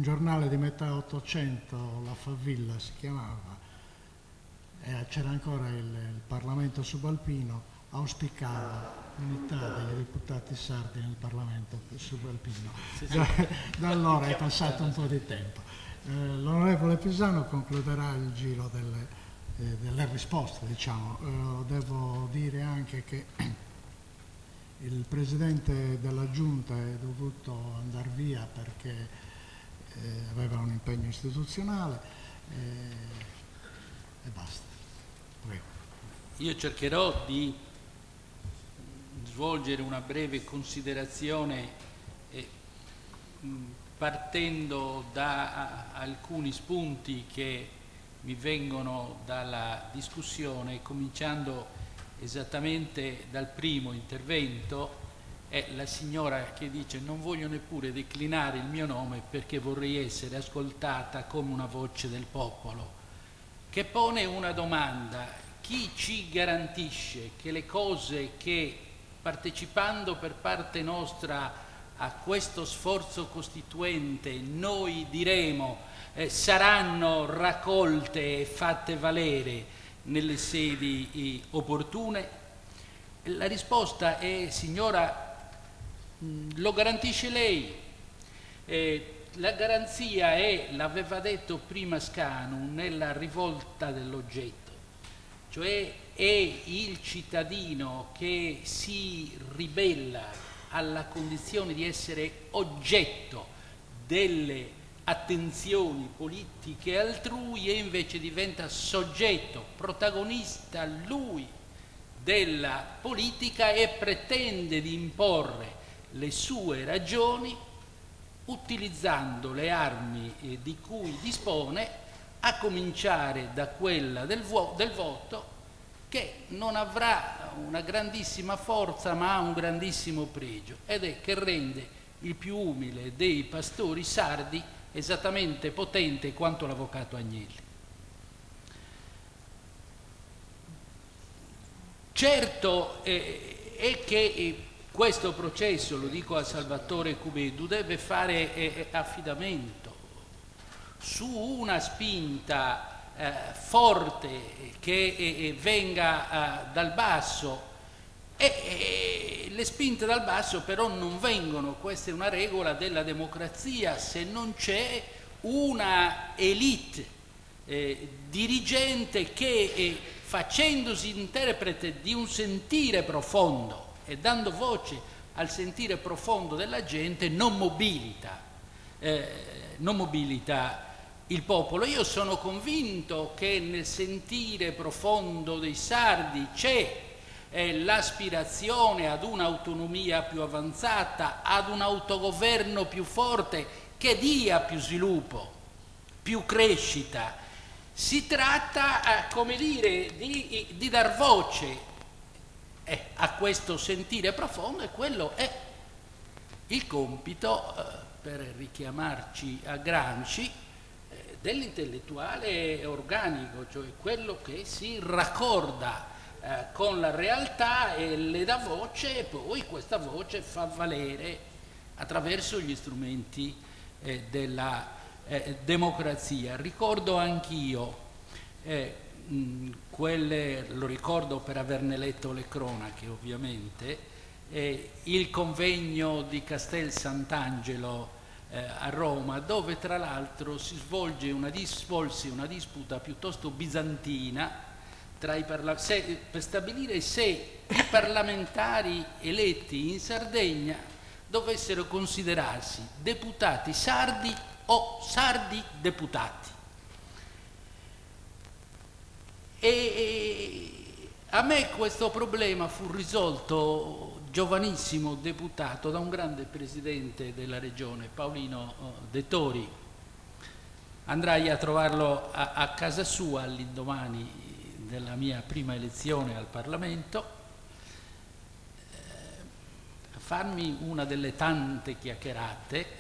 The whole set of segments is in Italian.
un giornale di metà Ottocento, La Favilla si chiamava, e c'era ancora il Parlamento subalpino, auspicava l'unità dei deputati sardi nel Parlamento subalpino. Da allora è passato un po' di tempo. L'onorevole Pisano concluderà il giro delle risposte, diciamo. Devo dire anche che il Presidente della Giunta è dovuto andare via perché aveva un impegno istituzionale e basta. Prego. Io cercherò di svolgere una breve considerazione partendo da alcuni spunti che mi vengono dalla discussione, cominciando esattamente dal primo intervento. È la signora che dice: non voglio neppure declinare il mio nome perché vorrei essere ascoltata come una voce del popolo, che pone una domanda: chi ci garantisce che le cose che, partecipando per parte nostra a questo sforzo costituente, noi diremo saranno raccolte e fatte valere nelle sedi opportune? La risposta è: signora, lo garantisce lei. La garanzia è, l'aveva detto prima Scanu, nella rivolta dell'oggetto, cioè è il cittadino che si ribella alla condizione di essere oggetto delle attenzioni politiche altrui e invece diventa soggetto, protagonista lui della politica e pretende di imporre le sue ragioni utilizzando le armi di cui dispone, a cominciare da quella del voto, che non avrà una grandissima forza ma ha un grandissimo pregio, ed è che rende il più umile dei pastori sardi esattamente potente quanto l'avvocato Agnelli. Certo è che questo processo, lo dico a Salvatore Cubedu, deve fare affidamento su una spinta forte che venga dal basso, e le spinte dal basso però non vengono, questa è una regola della democrazia, se non c'è una elite dirigente che facendosi interprete di un sentire profondo e dando voce al sentire profondo della gente non mobilita il popolo. Io sono convinto che nel sentire profondo dei sardi c'è l'aspirazione ad un'autonomia più avanzata, ad un autogoverno più forte che dia più sviluppo, più crescita. Si tratta, come dire, di dar voce a questo sentire profondo, e quello è il compito, per richiamarci a Gramsci, dell'intellettuale organico, cioè quello che si raccorda con la realtà e le dà voce, e poi questa voce fa valere attraverso gli strumenti della democrazia. Ricordo anch'io, lo ricordo per averne letto le cronache ovviamente, il convegno di Castel Sant'Angelo a Roma, dove tra l'altro si svolse una disputa piuttosto bizantina per stabilire se i parlamentari eletti in Sardegna dovessero considerarsi deputati sardi o sardi deputati. E a me questo problema fu risolto, giovanissimo deputato, da un grande presidente della regione, Paolino De Tori. Andrai a trovarlo a casa sua all'indomani della mia prima elezione al Parlamento, a farmi una delle tante chiacchierate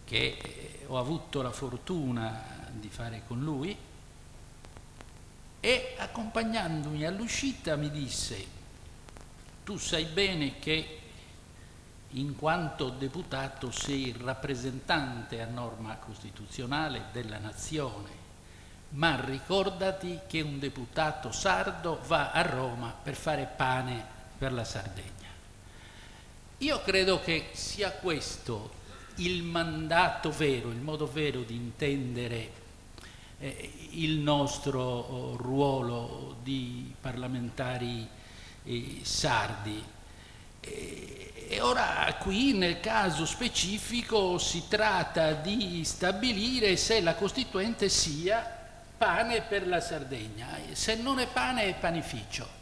che ho avuto la fortuna di fare con lui, e accompagnandomi all'uscita mi disse: tu sai bene che in quanto deputato sei il rappresentante a norma costituzionale della nazione, ma ricordati che un deputato sardo va a Roma per fare pane per la Sardegna. Io credo che sia questo il mandato vero, il modo vero di intendere il nostro ruolo di parlamentari sardi. E ora qui nel caso specifico si tratta di stabilire se la Costituente sia pane per la Sardegna, se non è pane è panificio.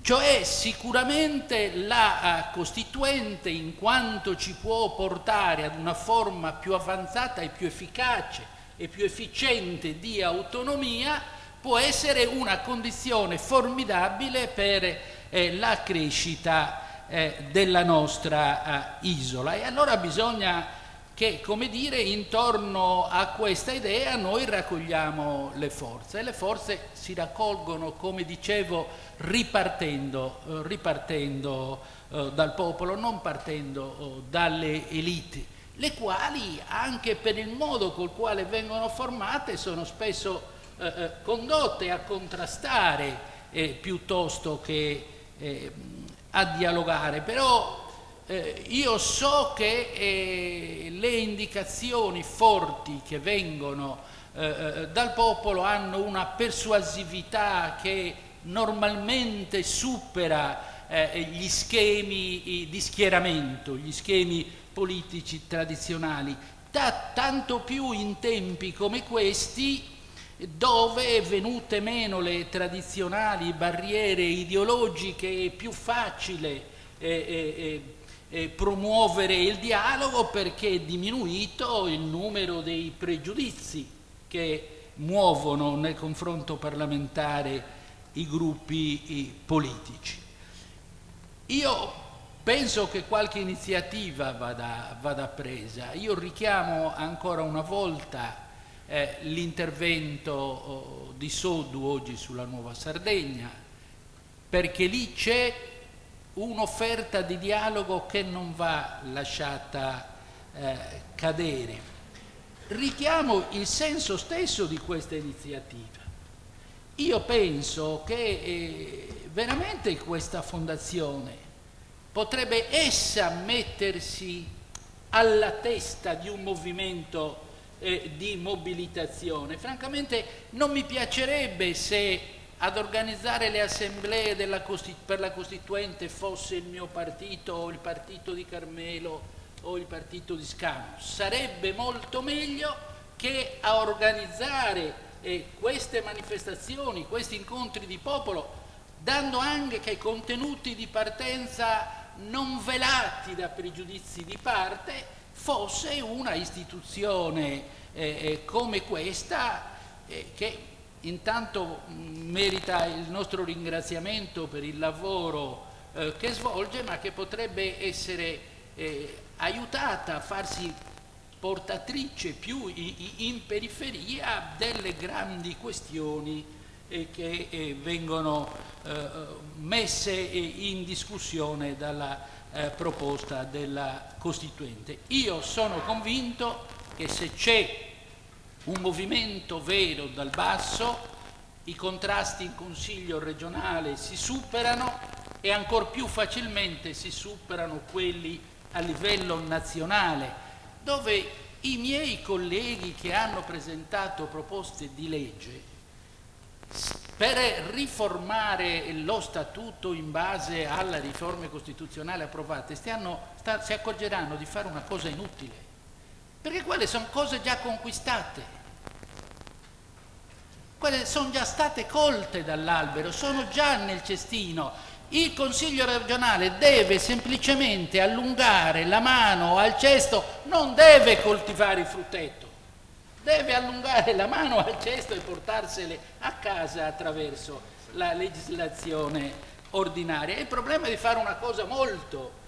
Cioè sicuramente la Costituente, in quanto ci può portare ad una forma più avanzata e più efficace e più efficiente di autonomia, può essere una condizione formidabile per la crescita della nostra isola. E allora bisogna che, come dire, intorno a questa idea noi raccogliamo le forze, e le forze si raccolgono, come dicevo, ripartendo dal popolo, non partendo dalle elite, le quali, anche per il modo col quale vengono formate, sono spesso condotte a contrastare piuttosto che a dialogare. Però io so che le indicazioni forti che vengono dal popolo hanno una persuasività che normalmente supera gli schemi di schieramento, gli schemi politici tradizionali, tanto più in tempi come questi, dove, venute meno le tradizionali barriere ideologiche, è più facile promuovere il dialogo, perché è diminuito il numero dei pregiudizi che muovono nel confronto parlamentare i gruppi politici. Io penso che qualche iniziativa vada presa. Io richiamo ancora una volta l'intervento di Soddu oggi sulla Nuova Sardegna, perché lì c'è un'offerta di dialogo che non va lasciata cadere. Richiamo il senso stesso di questa iniziativa. Io penso che veramente questa fondazione potrebbe essa mettersi alla testa di un movimento di mobilitazione. Francamente non mi piacerebbe se ad organizzare le assemblee per la Costituente fosse il mio partito o il partito di Carmelo o il partito di Scanu. Sarebbe molto meglio che a organizzare queste manifestazioni, questi incontri di popolo, dando anche contenuti di partenza non velati da pregiudizi di parte, fosse una istituzione come questa, che intanto merita il nostro ringraziamento per il lavoro che svolge, ma che potrebbe essere aiutata a farsi portatrice più in periferia delle grandi questioni che vengono messe in discussione dalla proposta della Costituente. Io sono convinto che se c'è un movimento vero dal basso, i contrasti in Consiglio regionale si superano e ancor più facilmente si superano quelli a livello nazionale, dove i miei colleghi che hanno presentato proposte di legge per riformare lo statuto in base alle riforme costituzionali approvate si accorgeranno di fare una cosa inutile, perché quelle sono cose già conquistate, quelle sono già state colte dall'albero, sono già nel cestino. Il Consiglio regionale deve semplicemente allungare la mano al cesto, non deve coltivare il frutteto, deve allungare la mano al cesto e portarsele a casa attraverso la legislazione ordinaria. Il problema è di fare una cosa molto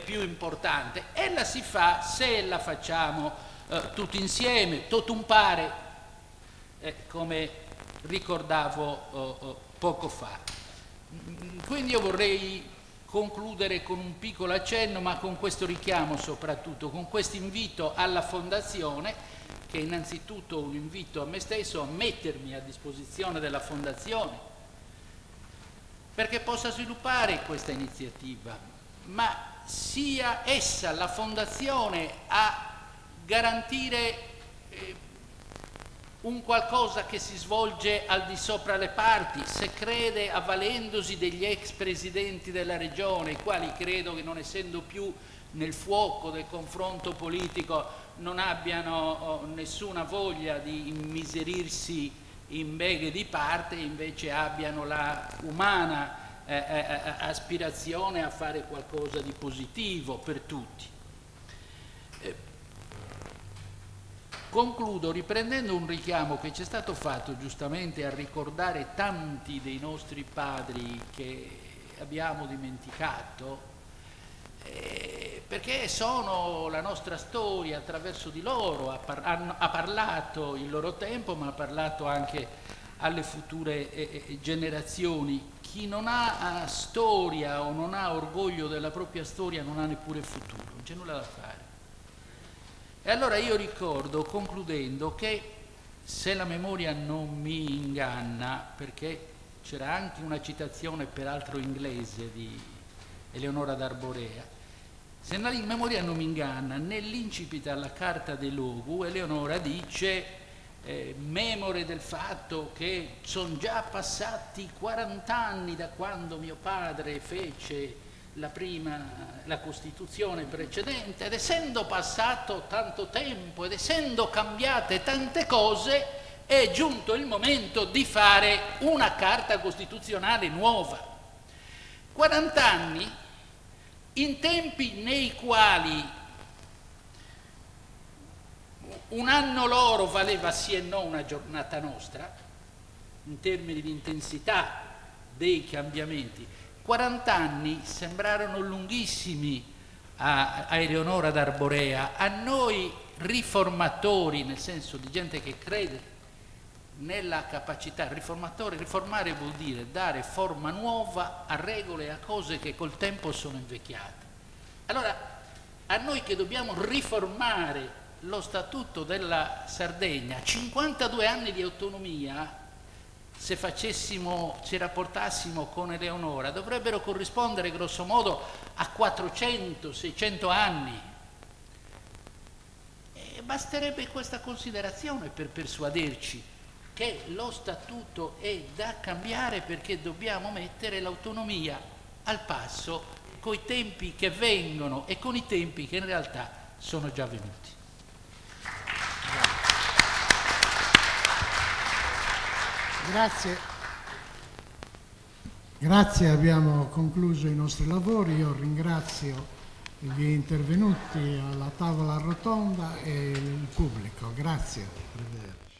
più importante, e la si fa se la facciamo tutti insieme, totum pare, come ricordavo poco fa. Quindi io vorrei concludere con un piccolo accenno, ma con questo richiamo soprattutto, con questo invito alla Fondazione, che è innanzitutto un invito a me stesso a mettermi a disposizione della Fondazione perché possa sviluppare questa iniziativa, ma sia essa, la Fondazione, a garantire un qualcosa che si svolge al di sopra le parti, se crede, avvalendosi degli ex presidenti della regione, i quali credo che, non essendo più nel fuoco del confronto politico, non abbiano nessuna voglia di immiserirsi in beghe di parte, invece abbiano la umana aspirazione a fare qualcosa di positivo per tutti. Concludo riprendendo un richiamo che ci è stato fatto giustamente a ricordare tanti dei nostri padri che abbiamo dimenticato, perché sono la nostra storia, attraverso di loro ha parlato il loro tempo, ma ha parlato anche alle future generazioni. Chi non ha storia o non ha orgoglio della propria storia non ha neppure futuro, non c'è nulla da fare. E allora io ricordo, concludendo, che se la memoria non mi inganna, perché c'era anche una citazione peraltro inglese di Eleonora d'Arborea, se la memoria non mi inganna, nell'incipit alla Carta dei Logu Eleonora dice, memore del fatto che sono già passati 40 anni da quando mio padre fece la Costituzione precedente, ed essendo passato tanto tempo ed essendo cambiate tante cose, è giunto il momento di fare una Carta Costituzionale nuova. 40 anni in tempi nei quali un anno loro valeva sì e no una giornata nostra, in termini di intensità dei cambiamenti. 40 anni sembrarono lunghissimi a Eleonora d'Arborea, a noi riformatori, nel senso di gente che crede nella capacità, riformare vuol dire dare forma nuova a regole e a cose che col tempo sono invecchiate. Allora, a noi che dobbiamo riformare lo Statuto della Sardegna, 52 anni di autonomia, se ci rapportassimo con Eleonora, dovrebbero corrispondere grosso modo a 400-600 anni. E basterebbe questa considerazione per persuaderci che lo Statuto è da cambiare, perché dobbiamo mettere l'autonomia al passo coi tempi che vengono e con i tempi che in realtà sono già venuti. Grazie, abbiamo concluso i nostri lavori. Io ringrazio gli intervenuti alla tavola rotonda e il pubblico. Grazie. Arrivederci.